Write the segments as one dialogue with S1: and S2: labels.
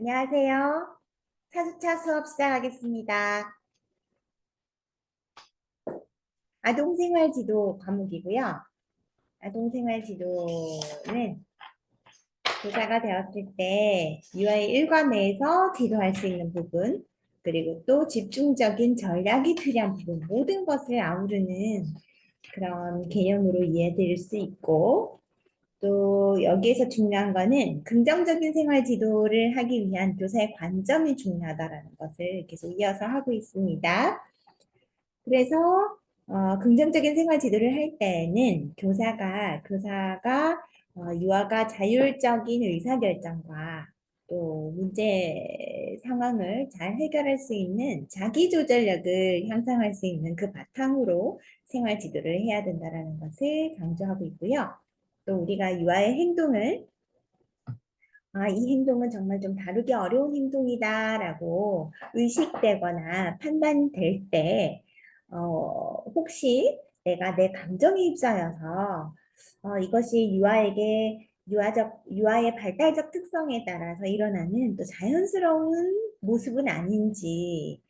S1: 안녕하세요. 4주차 수업 시작하겠습니다. 아동생활지도 과목이고요. 아동생활지도는 교사가 되었을 때 유아의 일과내에서 지도할 수 있는 부분, 그리고 또 집중적인 전략이 필요한 부분, 모든 것을 아우르는 그런 개념으로 이해될 수 있고, 또 여기에서 중요한 거는 긍정적인 생활 지도를 하기 위한 교사의 관점이 중요하다라는 것을 계속 이어서 하고 있습니다. 그래서 긍정적인 생활 지도를 할 때에는 교사가 유아가 자율적인 의사결정과 또 문제 상황을 잘 해결할 수 있는 자기 조절력을 향상할 수 있는 그 바탕으로 생활 지도를 해야 된다는 것을 강조하고 있고요. 또 우리가 유아의 행동을 이 행동은 정말 좀 다루기 어려운 행동이다라고 의식되거나 판단될 때, 혹시 내가 내 감정에 휩싸여서 이것이 유아의 발달적 특성에 따라서 일어나는 또 자연스러운 모습은 아닌지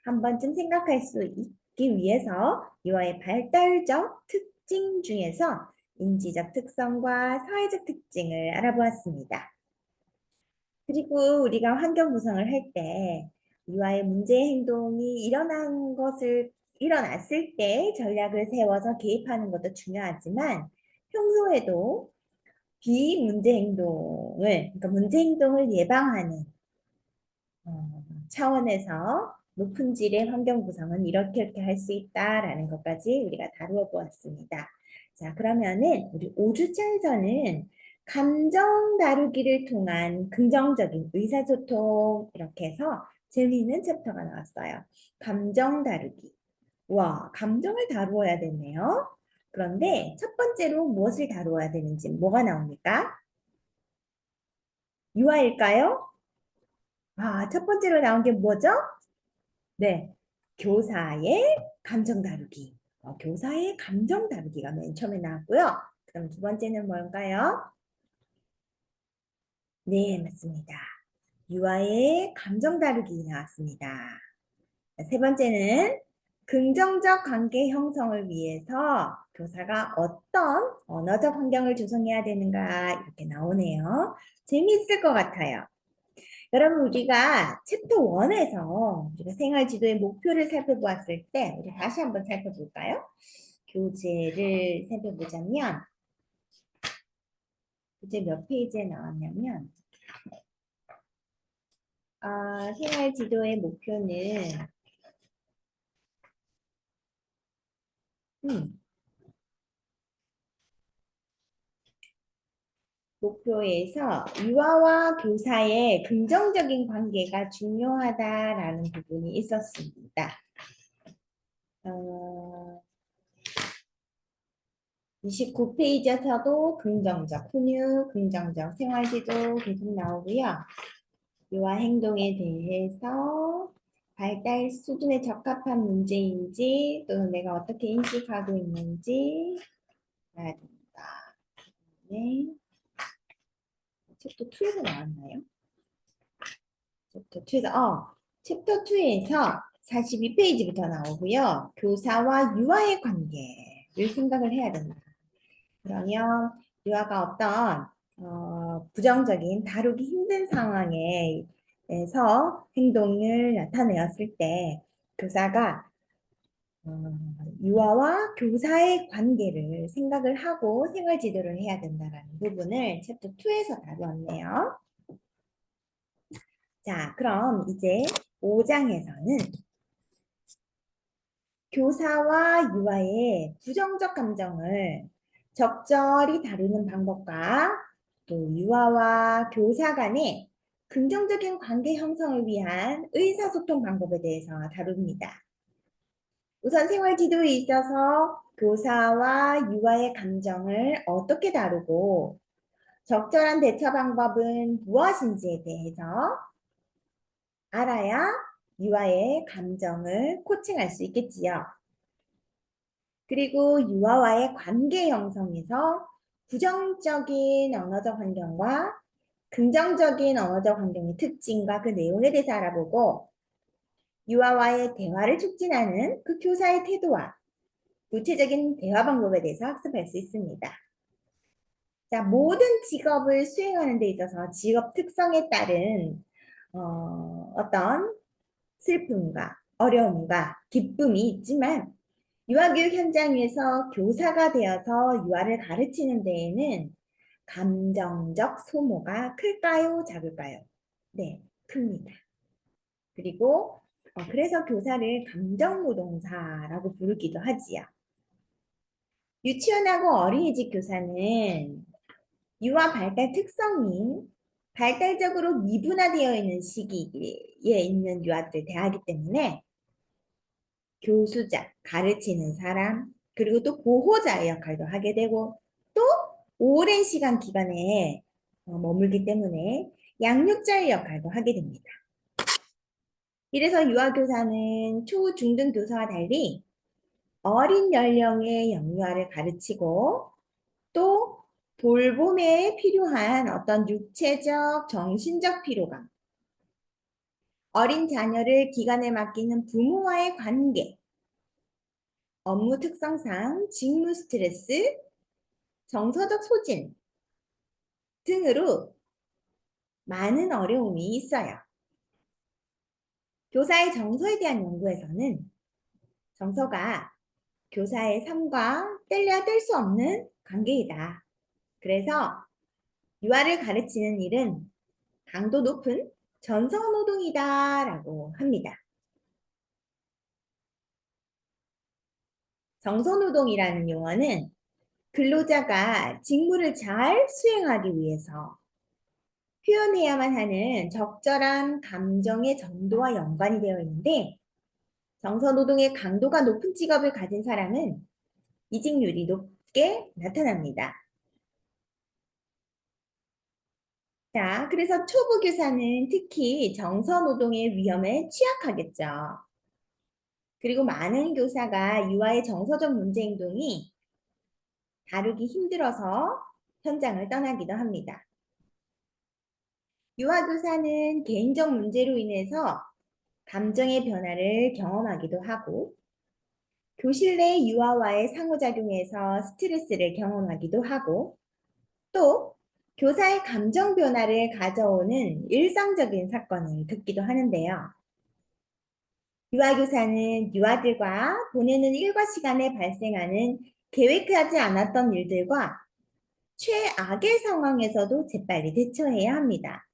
S1: 한 번쯤 생각할 수 있기 위해서 유아의 발달적 특징 중에서 인지적 특성과 사회적 특징을 알아보았습니다. 그리고 우리가 환경 구성을 할 때 유아의 문제 행동이 일어났을 때 전략을 세워서 개입하는 것도 중요하지만 평소에도 비문제 행동을, 그러니까 문제 행동을 예방하는 차원에서 높은 질의 환경 구성은 이렇게 할 수 있다라는 것까지 우리가 다루어 보았습니다. 자, 그러면은 우리 5주차에서는 감정 다루기를 통한 긍정적인 의사소통 이렇게 해서 재미있는 챕터가 나왔어요. 감정 다루기. 와, 감정을 다루어야 되네요. 그런데 첫 번째로 무엇을 다루어야 되는지 뭐가 나옵니까? 유아일까요? 첫 번째로 나온 게 뭐죠? 네, 교사의 감정 다루기. 교사의 감정 다루기가 맨 처음에 나왔고요. 그럼 두 번째는 뭘까요? 네, 맞습니다. 유아의 감정 다루기 나왔습니다. 세 번째는 긍정적 관계 형성을 위해서 교사가 어떤 언어적 환경을 조성해야 되는가 이렇게 나오네요. 재미있을 것 같아요. 여러분 우리가 챕터 1에서 우리가 생활지도의 목표를 살펴보았을 때 우리 다시 한번 살펴볼까요? 교재를 살펴보자면 교재 몇 페이지에 나왔냐면 생활지도의 목표는 음, 목표에서 유아와 교사의 긍정적인 관계가 중요하다라는 부분이 있었습니다. 29페이지에서도 긍정적 훈육, 긍정적 생활지도 계속 나오고요. 유아 행동에 대해서 발달 수준에 적합한 문제인지 또는 내가 어떻게 인식하고 있는지 알아야 됩니다. 네. 챕터 2에서 나왔나요? 챕터 2에서 42페이지부터 나오고요. 교사와 유아의 관계를 생각을 해야 된다. 그러면 유아가 어떤 부정적인 다루기 힘든 상황에서 행동을 나타내었을 때 교사가 어, 유아와 교사의 관계를 생각을 하고 생활 지도를 해야 된다는 부분을 챕터 2에서 다루었네요. 자, 그럼 이제 5장에서는 교사와 유아의 부정적 감정을 적절히 다루는 방법과 또 유아와 교사 간의 긍정적인 관계 형성을 위한 의사소통 방법에 대해서 다룹니다. 우선 생활 지도에 있어서 교사와 유아의 감정을 어떻게 다루고 적절한 대처 방법은 무엇인지에 대해서 알아야 유아의 감정을 코칭할 수 있겠지요. 그리고 유아와의 관계 형성에서 부정적인 언어적 환경과 긍정적인 언어적 환경의 특징과 그 내용에 대해서 알아보고 유아와의 대화를 촉진하는 그 교사의 태도와 구체적인 대화 방법에 대해서 학습할 수 있습니다. 자, 모든 직업을 수행하는 데 있어서 직업 특성에 따른 어떤 슬픔과 어려움과 기쁨이 있지만 유아교육 현장에서 교사가 되어서 유아를 가르치는 데에는 감정적 소모가 클까요? 작을까요? 네, 큽니다. 그리고 그래서 교사를 감정노동사라고 부르기도 하지요. 유치원하고 어린이집 교사는 유아 발달 특성이 발달적으로 미분화되어 있는 시기에 있는 유아들을 대하기 때문에 교수자, 가르치는 사람, 그리고 또 보호자의 역할도 하게 되고 또 오랜 시간 기간에 머물기 때문에 양육자의 역할도 하게 됩니다. 이래서 유아교사는 초, 중등 교사와 달리 어린 연령의 영유아를 가르치고 또 돌봄에 필요한 어떤 육체적, 정신적 피로감, 어린 자녀를 기관에 맡기는 부모와의 관계, 업무 특성상 직무 스트레스, 정서적 소진 등으로 많은 어려움이 있어요. 교사의 정서에 대한 연구에서는 정서가 교사의 삶과 뗄래야 뗄 수 없는 관계이다. 그래서 유아를 가르치는 일은 강도 높은 전서노동이다라고 합니다. 정서노동이라는 용어는 근로자가 직무를 잘 수행하기 위해서 표현해야만 하는 적절한 감정의 정도와 연관이 되어 있는데 정서노동의 강도가 높은 직업을 가진 사람은 이직률이 높게 나타납니다. 자, 그래서 초보 교사는 특히 정서노동의 위험에 취약하겠죠. 그리고 많은 교사가 유아의 정서적 문제 행동이 다루기 힘들어서 현장을 떠나기도 합니다. 유아교사는 개인적 문제로 인해서 감정의 변화를 경험하기도 하고 교실 내 유아와의 상호작용에서 스트레스를 경험하기도 하고 또 교사의 감정 변화를 가져오는 일상적인 사건을 겪기도 하는데요. 유아교사는 유아들과 보내는 일과 시간에 발생하는 계획하지 않았던 일들과 최악의 상황에서도 재빨리 대처해야 합니다.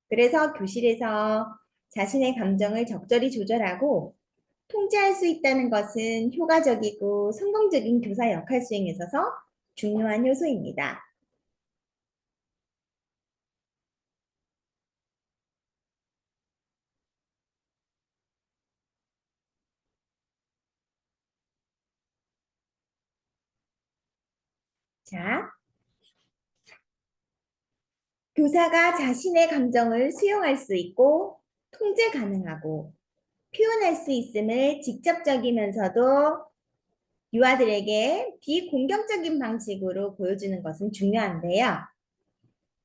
S1: 그래서 교실에서 자신의 감정을 적절히 조절하고 통제할 수 있다는 것은 효과적이고 성공적인 교사 역할 수행에 있어서 중요한 요소입니다. 자, 교사가 자신의 감정을 수용할 수 있고 통제 가능하고 표현할 수 있음을 직접적이면서도 유아들에게 비공격적인 방식으로 보여주는 것은 중요한데요.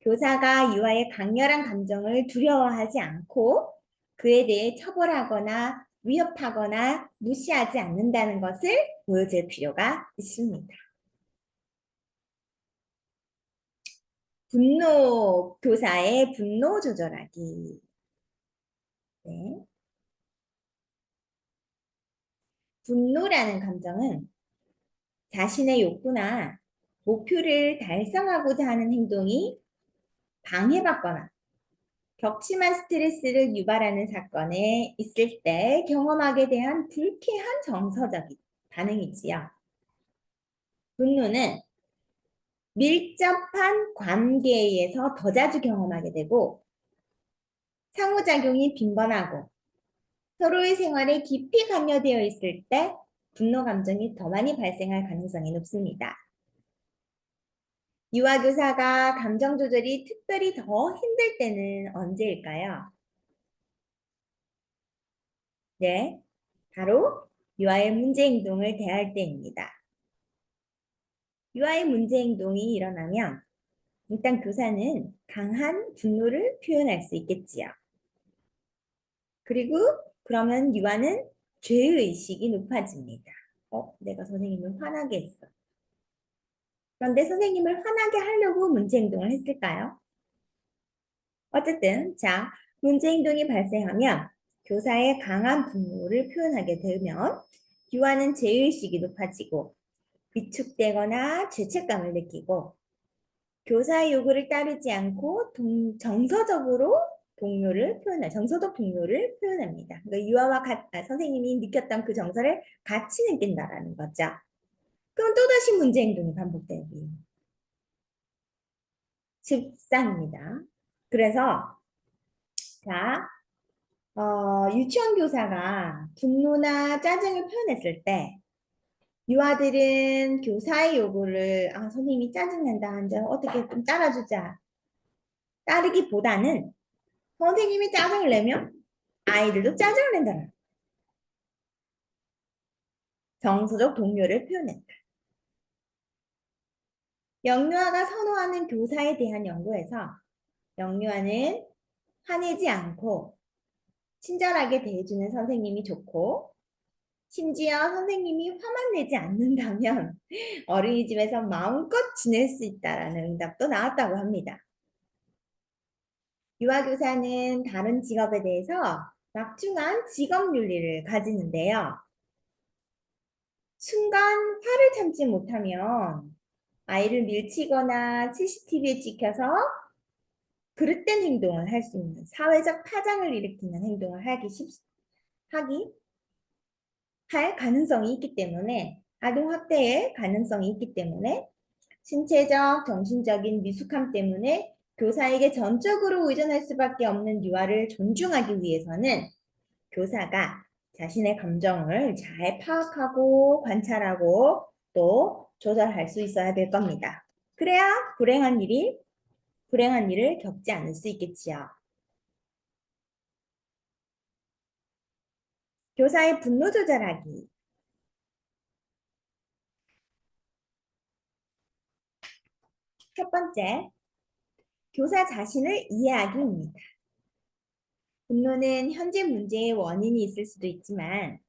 S1: 교사가 유아의 강렬한 감정을 두려워하지 않고 그에 대해 처벌하거나 위협하거나 무시하지 않는다는 것을 보여줄 필요가 있습니다. 분노, 교사의 분노 조절하기. 네. 분노라는 감정은 자신의 욕구나 목표를 달성하고자 하는 행동이 방해받거나 격심한 스트레스를 유발하는 사건에 있을 때 경험하게 대한 불쾌한 정서적인 반응이지요. 분노는 밀접한 관계에서 더 자주 경험하게 되고 상호작용이 빈번하고 서로의 생활에 깊이 관여되어 있을 때 분노 감정이 더 많이 발생할 가능성이 높습니다. 유아교사가 감정 조절이 특별히 더 힘들 때는 언제일까요? 네, 바로 유아의 문제 행동을 대할 때입니다. 유아의 문제 행동이 일어나면 일단 교사는 강한 분노를 표현할 수 있겠지요. 그리고 그러면 유아는 죄의식이 높아집니다. 내가 선생님을 화나게 했어. 그런데 선생님을 화나게 하려고 문제 행동을 했을까요? 어쨌든, 자, 문제 행동이 발생하면 교사의 강한 분노를 표현하게 되면 유아는 죄의식이 높아지고 위축되거나 죄책감을 느끼고 교사의 요구를 따르지 않고 정서적 동요를 표현합니다. 그러니까 선생님이 느꼈던 그 정서를 같이 느낀다라는 거죠. 그럼 또다시 문제 행동이 반복되기 십상입니다. 그래서 자, 유치원 교사가 분노나 짜증을 표현했을 때 유아들은 교사의 요구를 선생님이 짜증낸다. 이제 어떻게 좀 따라주자. 따르기보다는 선생님이 짜증을 내면 아이들도 짜증을 낸다는 정서적 동요를 표현했다. 영유아가 선호하는 교사에 대한 연구에서 영유아는 화내지 않고 친절하게 대해주는 선생님이 좋고 심지어 선생님이 화만 내지 않는다면 어린이집에서 마음껏 지낼 수 있다라는 응답도 나왔다고 합니다. 유아교사는 다른 직업에 대해서 막중한 직업 윤리를 가지는데요. 순간 화를 참지 못하면 아이를 밀치거나 CCTV에 찍혀서 그릇된 행동을 할 수 있는 사회적 파장을 일으키는 행동을 하기 할 가능성이 있기 때문에 아동 학대의 가능성이 있기 때문에 신체적, 정신적인 미숙함 때문에 교사에게 전적으로 의존할 수밖에 없는 유아를 존중하기 위해서는 교사가 자신의 감정을 잘 파악하고 관찰하고 또 조절할 수 있어야 될 겁니다. 그래야 불행한 일을 겪지 않을 수 있겠지요. 교사의 분노 조절하기. 첫 번째, 교사 자신을 이해하기입니다. 분노는 현재 문제의 원인이 있을 수도 있지만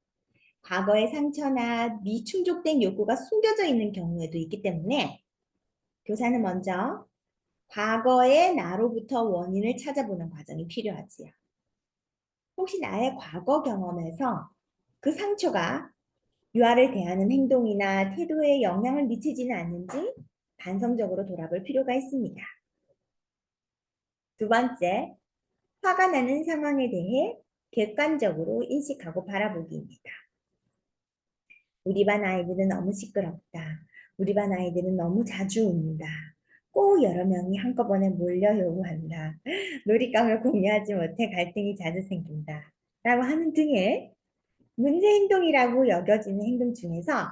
S1: 과거의 상처나 미충족된 욕구가 숨겨져 있는 경우에도 있기 때문에 교사는 먼저 과거의 나로부터 원인을 찾아보는 과정이 필요하지요. 혹시 나의 과거 경험에서 그 상처가 유아를 대하는 행동이나 태도에 영향을 미치지는 않는지 반성적으로 돌아볼 필요가 있습니다. 두 번째, 화가 나는 상황에 대해 객관적으로 인식하고 바라보기입니다. 우리 반 아이들은 너무 시끄럽다. 우리 반 아이들은 너무 자주 운다. 꼭 여러 명이 한꺼번에 몰려 요구한다. 놀잇감을 공유하지 못해 갈등이 자주 생긴다. 라고 하는 등의 문제 행동이라고 여겨지는 행동 중에서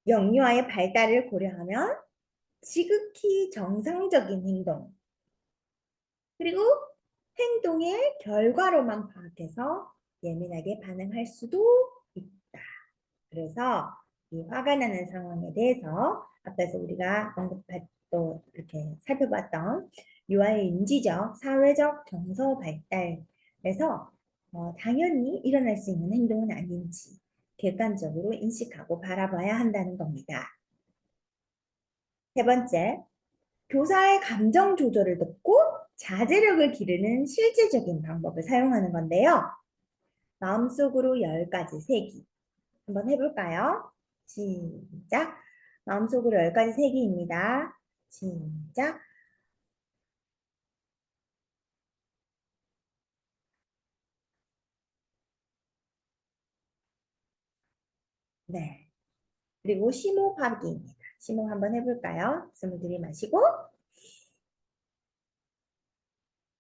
S1: 영유아의 발달을 고려하면 지극히 정상적인 행동, 그리고 행동의 결과로만 파악해서 예민하게 반응할 수도 있다. 그래서 이 화가 나는 상황에 대해서 앞에서 우리가 또 이렇게 살펴봤던 유아의 인지적, 사회적 정서 발달에서 당연히 일어날 수 있는 행동은 아닌지 객관적으로 인식하고 바라봐야 한다는 겁니다. 세 번째, 교사의 감정 조절을 돕고 자제력을 기르는 실질적인 방법을 사용하는 건데요. 마음속으로 10가지 세기. 한번 해볼까요? 시작. 마음속으로 10가지 세기입니다. 시작. 네. 그리고 심호흡하기입니다. 심호흡 한번 해볼까요? 숨을 들이마시고,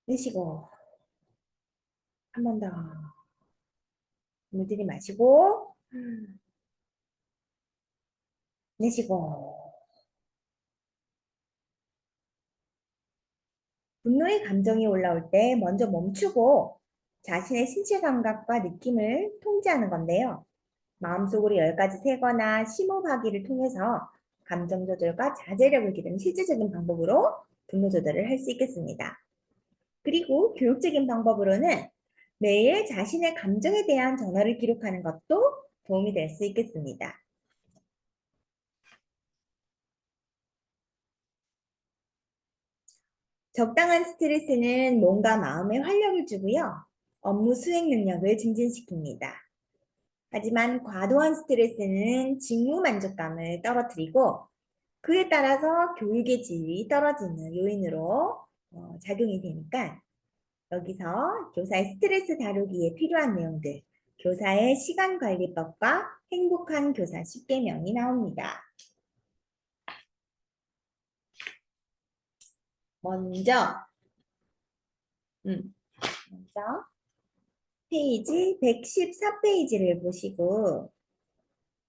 S1: 내쉬고, 한 번 더. 숨을 들이마시고, 내쉬고. 분노의 감정이 올라올 때 먼저 멈추고 자신의 신체 감각과 느낌을 통제하는 건데요. 마음속으로 10가지 세거나 심호흡하기를 통해서 감정 조절과 자제력을 기르는 실질적인 방법으로 분노 조절을 할 수 있겠습니다. 그리고 교육적인 방법으로는 매일 자신의 감정에 대한 전화를 기록하는 것도 도움이 될 수 있겠습니다. 적당한 스트레스는 몸과 마음에 활력을 주고요. 업무 수행 능력을 증진시킵니다. 하지만 과도한 스트레스는 직무 만족감을 떨어뜨리고 그에 따라서 교육의 질이 떨어지는 요인으로 작용이 되니까 여기서 교사의 스트레스 다루기에 필요한 내용들, 교사의 시간관리법과 행복한 교사 10개명이 나옵니다. 먼저, 음, 먼저 페이지 114페이지를 보시고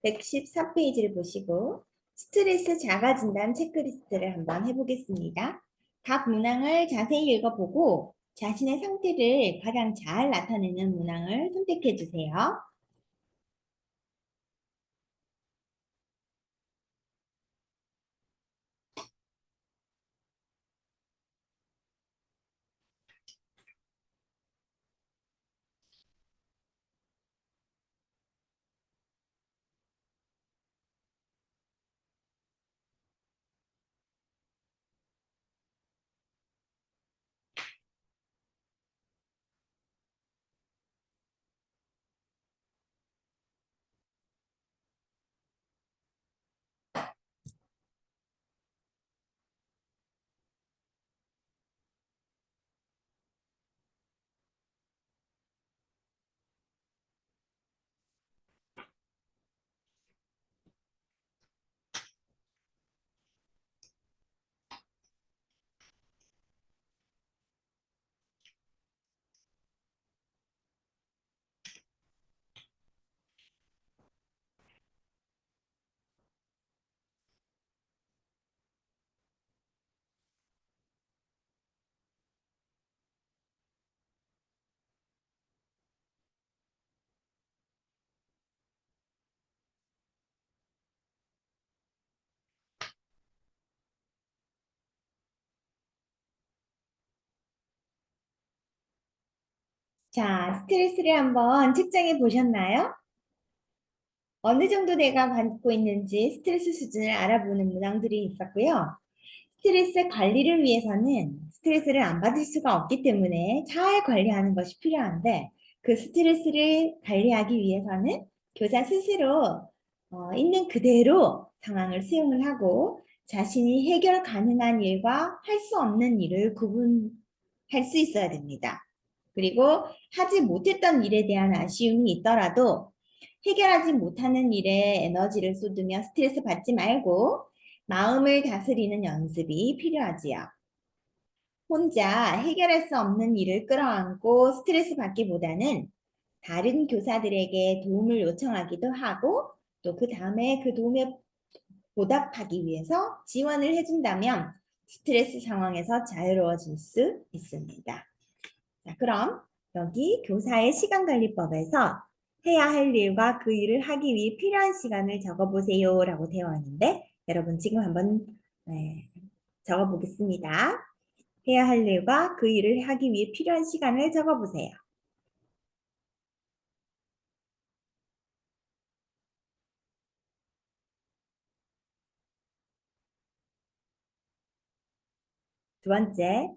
S1: 114페이지를 보시고 스트레스 자가 진단 체크리스트를 한번 해보겠습니다. 각 문항을 자세히 읽어보고 자신의 상태를 가장 잘 나타내는 문항을 선택해 주세요. 자, 스트레스를 한번 측정해 보셨나요? 어느 정도 내가 받고 있는지 스트레스 수준을 알아보는 문항들이 있었고요. 스트레스 관리를 위해서는 스트레스를 안 받을 수가 없기 때문에 잘 관리하는 것이 필요한데 그 스트레스를 관리하기 위해서는 교사 스스로 있는 그대로 상황을 수용을 하고 자신이 해결 가능한 일과 할 수 없는 일을 구분할 수 있어야 됩니다. 그리고 하지 못했던 일에 대한 아쉬움이 있더라도 해결하지 못하는 일에 에너지를 쏟으며 스트레스 받지 말고 마음을 다스리는 연습이 필요하지요. 혼자 해결할 수 없는 일을 끌어안고 스트레스 받기보다는 다른 교사들에게 도움을 요청하기도 하고 또 그 다음에 그 도움에 보답하기 위해서 지원을 해준다면 스트레스 상황에서 자유로워질 수 있습니다. 자, 그럼 여기 교사의 시간관리법에서 해야 할 일과 그 일을 하기 위해 필요한 시간을 적어보세요 라고 되어 있는데 여러분 지금 한번 적어보겠습니다. 해야 할 일과 그 일을 하기 위해 필요한 시간을 적어보세요. 두 번째,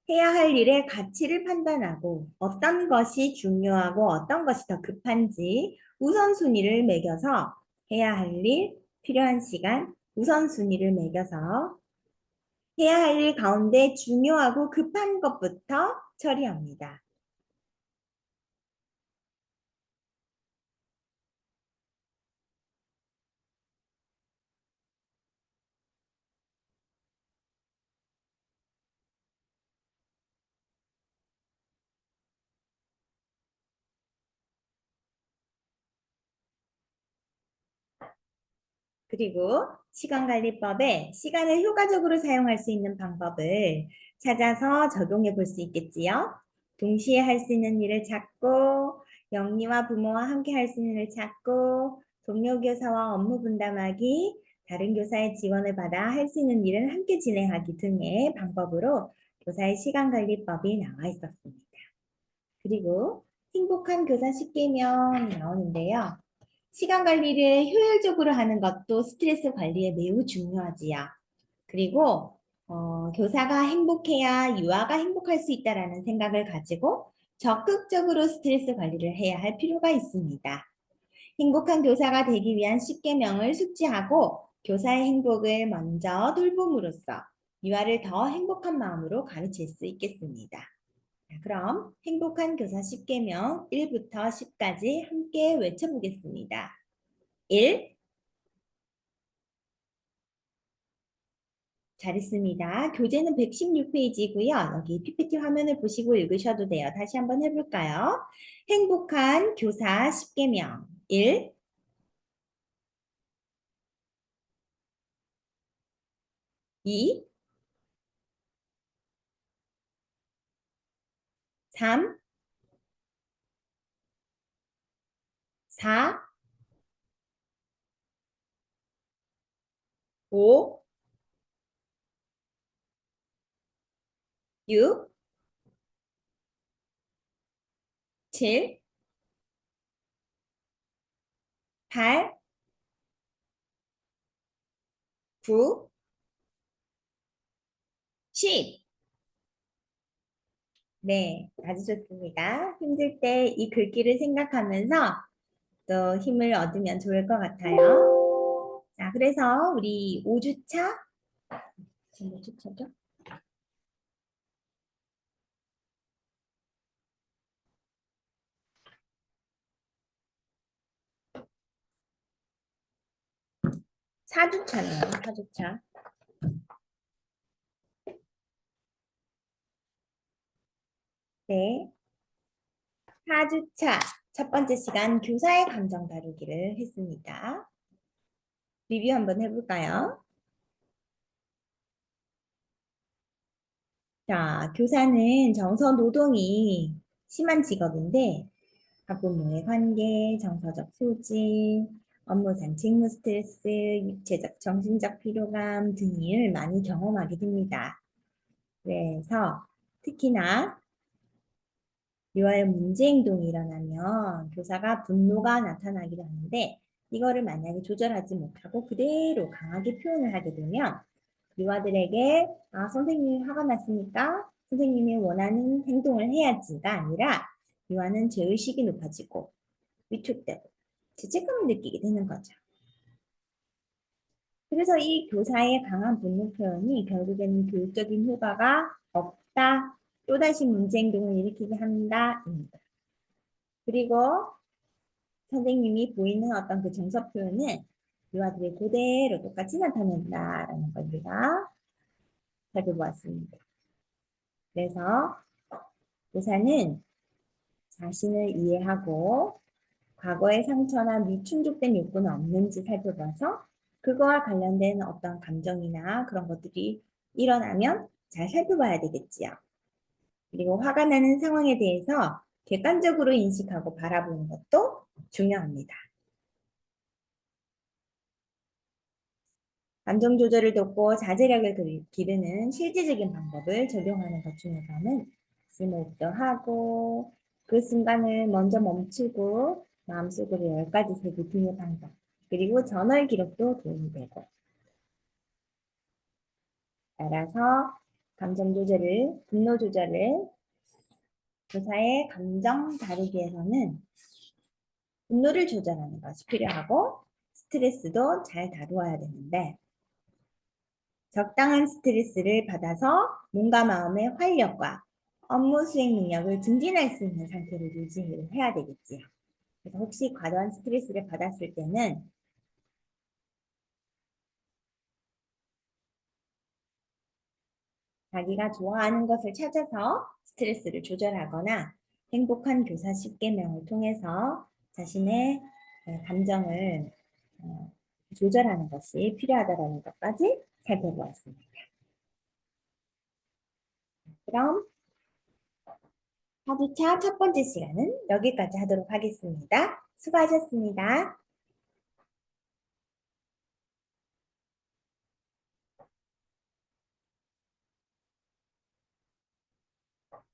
S1: 해야 할 일의 가치를 판단하고 어떤 것이 중요하고 어떤 것이 더 급한지 우선순위를 매겨서 해야 할 일, 필요한 시간, 우선순위를 매겨서 해야 할 일 가운데 중요하고 급한 것부터 처리합니다. 그리고 시간관리법에 시간을 효과적으로 사용할 수 있는 방법을 찾아서 적용해 볼 수 있겠지요. 동시에 할 수 있는 일을 찾고, 영리와 부모와 함께 할 수 있는 일을 찾고, 동료 교사와 업무 분담하기, 다른 교사의 지원을 받아 할 수 있는 일을 함께 진행하기 등의 방법으로 교사의 시간관리법이 나와 있었습니다. 그리고 행복한 교사 10개명 나오는데요. 시간 관리를 효율적으로 하는 것도 스트레스 관리에 매우 중요하지요. 그리고 교사가 행복해야 유아가 행복할 수 있다라는 생각을 가지고 적극적으로 스트레스 관리를 해야 할 필요가 있습니다. 행복한 교사가 되기 위한 10계명을 숙지하고 교사의 행복을 먼저 돌봄으로써 유아를 더 행복한 마음으로 가르칠 수 있겠습니다. 자, 그럼 행복한 교사 10계명 1부터 10까지 함께 외쳐보겠습니다. 1. 잘했습니다. 교재는 116페이지고요. 여기 PPT 화면을 보시고 읽으셔도 돼요. 다시 한번 해볼까요? 행복한 교사 10계명 1. 2. 3. 4. 5. 6. 7. 8. 9. 10. 네, 아주 좋습니다. 힘들 때 이 글귀를 생각하면서 또 힘을 얻으면 좋을 것 같아요. 자, 그래서 우리 5주차, 지금 몇 주차죠? 4주차네요, 4주차. 네, 4주차 첫 번째 시간 교사의 감정 다루기를 했습니다. 리뷰 한번 해볼까요? 자, 교사는 정서 노동이 심한 직업인데 학부모의 관계, 정서적 소진, 업무상 직무 스트레스, 육체적, 정신적 피로감 등을 많이 경험하게 됩니다. 그래서 특히나 유아의 문제 행동이 일어나면 교사가 분노가 나타나기도 하는데 이거를 만약에 조절하지 못하고 그대로 강하게 표현을 하게 되면 유아들에게 선생님이 화가 났으니까 선생님이 원하는 행동을 해야지가 아니라 유아는 죄의식이 높아지고 위축되고 죄책감을 느끼게 되는 거죠. 그래서 이 교사의 강한 분노 표현이 결국에는 교육적인 효과가 없다, 또다시 문제 행동을 일으키게 한다입니다. 그리고 선생님이 보이는 어떤 그 정서 표현은 유아들이 그대로 똑같이 나타낸다라는 걸 우리가 살펴보았습니다. 그래서 교사는 자신을 이해하고 과거의 상처나 미충족된 욕구는 없는지 살펴봐서 그거와 관련된 어떤 감정이나 그런 것들이 일어나면 잘 살펴봐야 되겠지요. 그리고 화가 나는 상황에 대해서 객관적으로 인식하고 바라보는 것도 중요합니다. 감정 조절을 돕고 자제력을 기르는 실질적인 방법을 적용하는 것 중에서는 심호흡도 하고 그 순간을 먼저 멈추고 마음속으로 10가지 세고 등의 방법 그리고 저널 기록도 도움이 되고 따라서 감정 조절을 분노 조절을 교사의 감정 다루기에서는 분노를 조절하는 것이 필요하고 스트레스도 잘 다루어야 되는데 적당한 스트레스를 받아서 몸과 마음의 활력과 업무 수행 능력을 증진할 수 있는 상태를 유지를 해야 되겠지요. 그래서 혹시 과도한 스트레스를 받았을 때는 자기가 좋아하는 것을 찾아서 스트레스를 조절하거나 행복한 교사 10계명을 통해서 자신의 감정을 조절하는 것이 필요하다는 것까지 살펴보았습니다. 그럼 4주차 첫 번째 시간은 여기까지 하도록 하겠습니다. 수고하셨습니다.